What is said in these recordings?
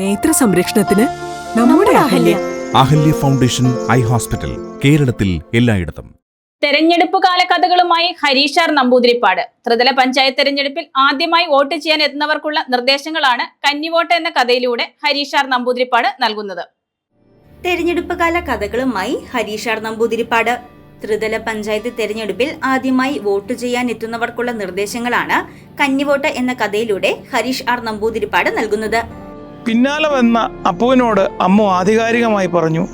നേത്ര സംരക്ഷണത്തിന് നമ്മുടെ Ahalya. Ahalya foundation eye hospital, കേരളത്തിൽ എല്ലായിടത്തും. തെരഞ്ഞെടുപ്പ് കാല കഥകളുമായി ഹരീഷ് ആർ നമ്പൂതിരിപ്പാട്. ത്രിതല പഞ്ചായത്ത് തെരഞ്ഞെടുപ്പിൽ ആദ്യമായി വോട്ട് ചെയ്യാൻ എത്തുന്നവർക്കുള്ള നിർദ്ദേശങ്ങളാണ് കന്നിവോട്ട് എന്ന കഥയിലൂടെ ഹരീഷ് ആർ നമ്പൂതിരിപ്പാട് നൽകുന്നത്. തെരഞ്ഞെടുപ്പ് കാല കഥകളുമായി ഹരീഷ് ആർ നമ്പൂതിരിപ്പാട്. ത്രിതല പഞ്ചായത്ത് തെരഞ്ഞെടുപ്പിൽ ആദ്യമായി വോട്ട് ചെയ്യാൻ എത്തുന്നവർക്കുള്ള നിർദ്ദേശങ്ങളാണ് കന്നിവോട്ട് എന്ന കഥയിലൂടെ ഹരീഷ് ആർ നമ്പൂതിരിപ്പാട് നൽകുന്നത്. പിന്നാലെ വന്ന അപ്പുവിനോട് അമ്മു ആധികാരികമായി പറഞ്ഞു.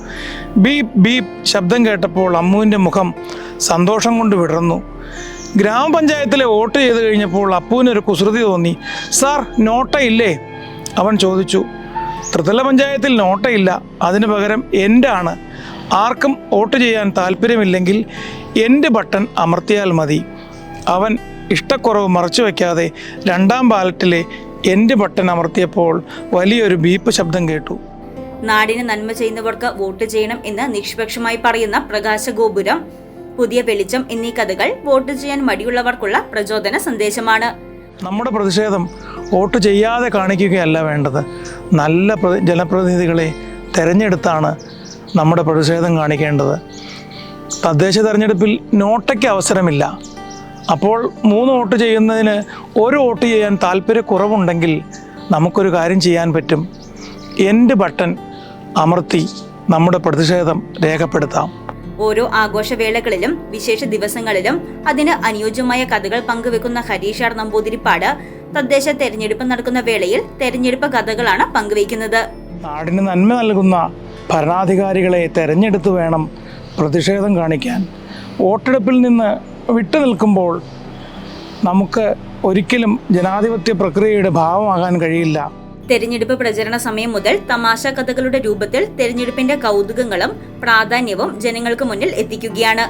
ബീപ് ബീപ് ശബ്ദം കേട്ടപ്പോൾ അമ്മുവിൻ്റെ മുഖം സന്തോഷം കൊണ്ട് വിടർന്നു. ഗ്രാമപഞ്ചായത്തിലെ വോട്ട് ചെയ്ത് കഴിഞ്ഞപ്പോൾ അപ്പുവിനൊരു കുസൃതി തോന്നി. സാർ, നോട്ടയില്ലേ? അവൻ ചോദിച്ചു. ത്രിതല പഞ്ചായത്തിൽ നോട്ടയില്ല, അതിനു പകരം എൻ്റെ ആണ്. ആർക്കും വോട്ട് ചെയ്യാൻ താല്പര്യമില്ലെങ്കിൽ എൻ്റെ ബട്ടൺ അമർത്തിയാൽ മതി. അവൻ ഇഷ്ടക്കുറവ് മറച്ചു വയ്ക്കാതെ രണ്ടാം ബാലറ്റിലെ എൻ്റെ ബട്ടൺ അമർത്തിയപ്പോൾ വലിയൊരു ബീപ്പ് ശബ്ദം കേട്ടു. നാടിന് നന്മ ചെയ്യുന്നവർക്ക് വോട്ട് ചെയ്യണം എന്ന് നിഷ്പക്ഷമായി പറയുന്ന പ്രകാശഗോപുരം, പുതിയ വെളിച്ചം എന്നീ കഥകൾ വോട്ട് ചെയ്യാൻ മടിയുള്ളവർക്കുള്ള പ്രചോദന സന്ദേശമാണ്. നമ്മുടെ പ്രതിഷേധം വോട്ട് ചെയ്യാതെ കാണിക്കുകയല്ല വേണ്ടത്. നല്ല ജനപ്രതിനിധികളെ തെരഞ്ഞെടുത്താണ് നമ്മുടെ പ്രതിഷേധം കാണിക്കേണ്ടത്. തദ്ദേശ തെരഞ്ഞെടുപ്പിൽ നോട്ടയ്ക്ക് അവസരമില്ല. അപ്പോൾ 3 വോട്ട് ചെയ്യുന്നതിന് 1 വോട്ട് ചെയ്യാൻ താല്പര്യക്കുറവുണ്ടെങ്കിൽ നമുക്കൊരു കാര്യം ചെയ്യാൻ പറ്റും. എൻ്റെ ബട്ടൺ അമർത്തി നമ്മുടെ പ്രതിഷേധം രേഖപ്പെടുത്താം. ഓരോ ആഘോഷവേളകളിലും വിശേഷ ദിവസങ്ങളിലും അതിന് അനുയോജ്യമായ കഥകൾ പങ്കുവെക്കുന്ന ഹരീഷ് ആർ നമ്പൂതിരിപ്പാട് തദ്ദേശ തെരഞ്ഞെടുപ്പ് നടക്കുന്ന വേളയിൽ തെരഞ്ഞെടുപ്പ് കഥകളാണ് പങ്കുവയ്ക്കുന്നത്. നാടിന് നന്മ നൽകുന്ന ഭരണാധികാരികളെ തെരഞ്ഞെടുത്ത് വേണം പ്രതിഷേധം കാണിക്കാൻ. വോട്ടെടുപ്പിൽ നിന്ന് വിട്ടുനിൽക്കുമ്പോൾ നമുക്ക് ഒരിക്കലും ജനാധിപത്യ പ്രക്രിയയുടെ ഭാഗമാകാൻ കഴിയില്ല. തെരഞ്ഞെടുപ്പ് പ്രചരണ സമയം മുതൽ തമാശ കഥകളുടെ രൂപത്തിൽ തെരഞ്ഞെടുപ്പിന്റെ കൗതുകങ്ങളും പ്രാധാന്യവും ജനങ്ങൾക്ക് മുന്നിൽ എത്തിക്കുകയാണ്.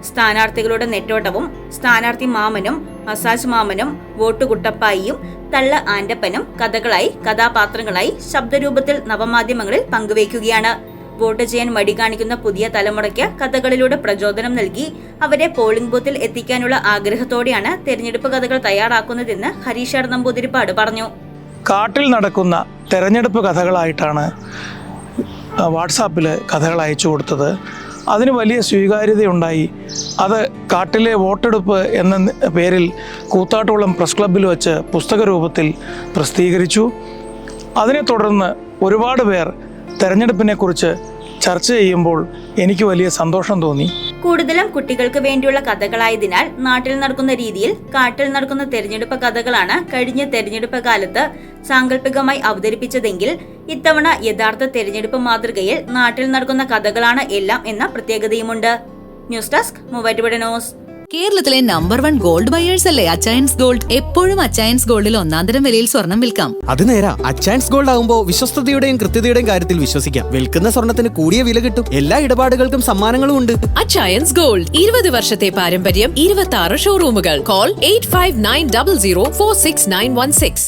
സ്ഥാനാർത്ഥികളുടെ നെറ്റോട്ടവും സ്ഥാനാർത്ഥി മാമനും മസാജ് മാമനും വോട്ടുകുട്ടപ്പായിയും തള്ള ആൻഡപ്പനും കഥകളായി കഥാപാത്രങ്ങളായി ശബ്ദരൂപത്തിൽ നവമാധ്യമങ്ങളിൽ പങ്കുവയ്ക്കുകയാണ്. വോട്ട് ചെയ്യാൻ മടി കാണിക്കുന്ന പുതിയ തലമുറയ്ക്ക് കഥകളിലൂടെ പ്രചോദനം നൽകി അവരെ പോളിംഗ് ബൂത്തിൽ എത്തിക്കാനുള്ള ആഗ്രഹത്തോടെയാണ് തെരഞ്ഞെടുപ്പ് കഥകൾ തയ്യാറാക്കുന്നതെന്ന് ഹരീഷ് ആർ നമ്പൂതിരിപ്പാട് പറഞ്ഞു. കാട്ടിൽ നടക്കുന്ന തെരഞ്ഞെടുപ്പ് കഥകളായിട്ടാണ് വാട്സാപ്പിൽ കഥകൾ അയച്ചു കൊടുത്തത്. അതിന് വലിയ സ്വീകാര്യതയുണ്ടായി. അത് കാട്ടിലെ വോട്ടെടുപ്പ് എന്ന പേരിൽ കൂത്താട്ടുകുളം പ്രസ് ക്ലബ്ബിൽ വെച്ച് പുസ്തക രൂപത്തിൽ പ്രസിദ്ധീകരിച്ചു. അതിനെ തുടർന്ന് ഒരുപാട് പേർ തെരഞ്ഞെടുപ്പിനെക്കുറിച്ച് ചർച്ച ചെയ്യുമ്പോൾ എനിക്ക് വലിയ സന്തോഷം തോന്നി. കൂടുതലും കുട്ടികൾക്ക് വേണ്ടിയുള്ള കഥകളായതിനാൽ നാട്ടിൽ നടക്കുന്ന രീതിയിൽ കാട്ടിൽ നടക്കുന്ന തെരഞ്ഞെടുപ്പ് കഥകളാണ് കഴിഞ്ഞ തെരഞ്ഞെടുപ്പ് കാലത്ത് സാങ്കല്പികമായി അവതരിപ്പിച്ചതെങ്കിൽ ഇത്തവണ യഥാർത്ഥ തെരഞ്ഞെടുപ്പ് മാതൃകയിൽ നാട്ടിൽ നടക്കുന്ന കഥകളാണ് എല്ലാം എന്ന പ്രത്യേകതയുമുണ്ട്. News desk Muvattupuzha news. കേരളത്തിലെ നമ്പർ 1 ഗോൾഡ് ബയേഴ്സ് അല്ലേ അച്ചയൻസ് ഗോൾഡ്. എപ്പോഴും അച്ചയൻസ് ഗോൾഡിൽ ഒന്നാന്തരം വിലയിൽ സ്വർണം വിൽക്കാം. അത് നേരാ. അച്ചയൻസ് ഗോൾഡ് ആകുമ്പോ വിശ്വസ്തയുടെയും കൃത്യതയുടെയും കാര്യത്തിൽ വിശ്വസിക്കാം. വിൽക്കുന്ന സ്വർണത്തിന് കൂടിയ വില കിട്ടും. എല്ലാ ഇടപാടുകൾക്കും സമ്മാനങ്ങളും ഉണ്ട്. അച്ചയൻസ് ഗോൾഡ്, 20 വർഷത്തെ പാരമ്പര്യം, 26 ഷോറൂമുകൾ. കോൾ 8590046916.